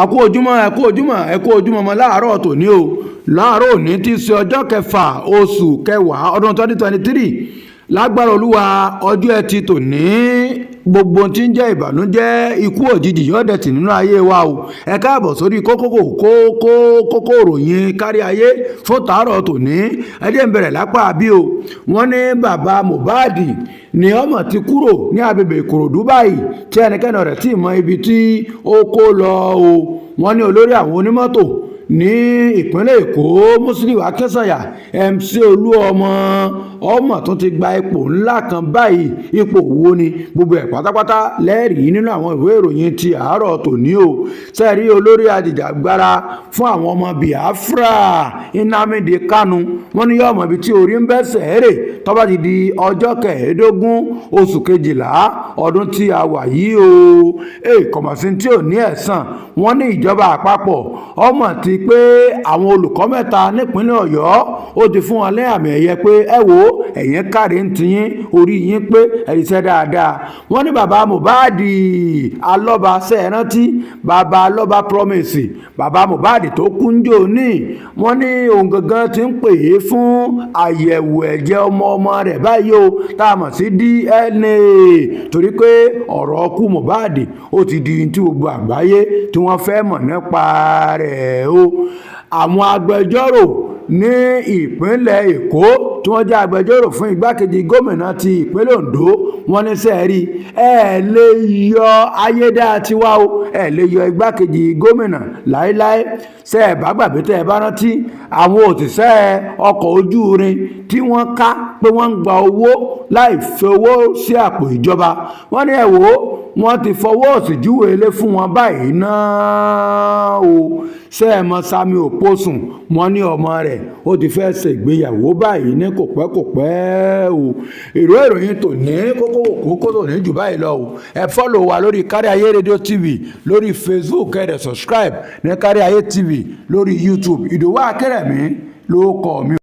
àkú ojúmọ́ mọ́ láàárọ̀ tòní o láàárọ̀ òní tí í ṣe ọjọ́ kẹfà oṣù kẹwàá ọdún 2023 lágbára olúwa ọjọ́ ẹtì tòní gbogbo tí ń jẹ́ ìbànújẹ́ ikú òjijì yóò dẹ̀tì nínú ayé wa o ẹ káàbọ̀ sórí kókó ìròyìn Káríayé fún tàárọ̀ tòní ẹjẹ́ ń bẹ̀rẹ̀ lápá bí o wọ́n ní bàbá Mohbad ni ọmọ ti kúrò ní agbègbè Ìkòròdú báyìí tí ẹnikẹ́ni rẹ̀ tí mọ ibi tí ó kó lọ o wọ́n ní olórí àwọn onímọ́tò ní ìpínlẹ̀ Èkó Musiliu Akínsànyà MC Olúọmọ tó ti gba ipò ńlá kan báyìí ipò wo ni gbogbo ẹ̀ pátápátá lẹ́rìí nínú àwọn ìwé ìròyìn ti àárọ̀ tòní o sẹ́ẹ̀rí olórí ajìjàgbara fún àwọn ọmọ Biafra Nnamdi Kanu wọ́n ní yọ̀ọ̀mọ̀ ibi tí orí ń bẹ́ sẹ́ẹ̀rẹ̀ tó bá ti di ọjọ́ kẹẹ̀ẹ́dógún oṣù kejìlá ọdún tí a wà yìí o kọ̀mọ̀sí tí ò ní ẹ̀san wọ́n ní ìjọba àpapọ̀ ọmọ ti pé àwọn olùkọ́ mẹ́ta nípínlẹ̀ Ọ̀yọ́ ó ti fún wọn lẹ́yàmì ẹ̀yẹ pé ẹ wo ẹ̀yin káre ń tiyín orí yín pé ẹ̀ríṣẹ́ dáadáa wọ́n ní bàbá Mohbad alọ́ba sẹ́ẹ̀rántí bàbá alọ́ba promise bàbá Mohbad tó kúnjò ní wọ́n ní ohun gangan ti ń pè é fún àyẹ̀wò ẹ̀jẹ̀ ọmọ rẹ̀ báyìí o tá a mọ̀ sí DNA torí pé ọ̀rọ̀ ọkú Mohbad ó ti di tí gbogbo àgbáyé tí wọ́n fẹ́ mọ̀ nípa rẹ̀ o àwọn agbẹjọ́rò ní ìpínlẹ̀ Èkó tí wọ́n jẹ́ agbẹjọ́rò fún igbákejì gómìnà ti ìpínlẹ̀ Ondo wọ́n ní sẹ́ẹ̀rí lè yọ Ayédátiwá o lè yọ igbákejì gómìnà láéláé sẹ́ẹ̀ bá gbàgbé tẹ́ ẹ bá rántí àwọn òṣìṣẹ́ ọkọ̀ ojú irin tí wọ́n ká pé wọ́n ń gba owó láì fi owó sí àpò ìjọba wọ́n ní wọ́n ti fọwọ́ òsì júwe ilé fún wọn báyìí náà o sẹ́ẹ̀mọ́ Sami Òpósùn wọ́n ní ọmọ rẹ̀ ó ti fẹ́ ṣe ìgbéyàwó báyìí ní kòpẹ́kòpẹ́ o ìròyìn tò ní kókó tó ní jù báyìí lọ o ẹ fọ́lọ̀ wa lórí Káríayé rédíò TV lórí Facebook ẹ dẹ̀ subscribe ní Káríayé TV lórí YouTube Ìdòwú Akérèmí ló kọ mi.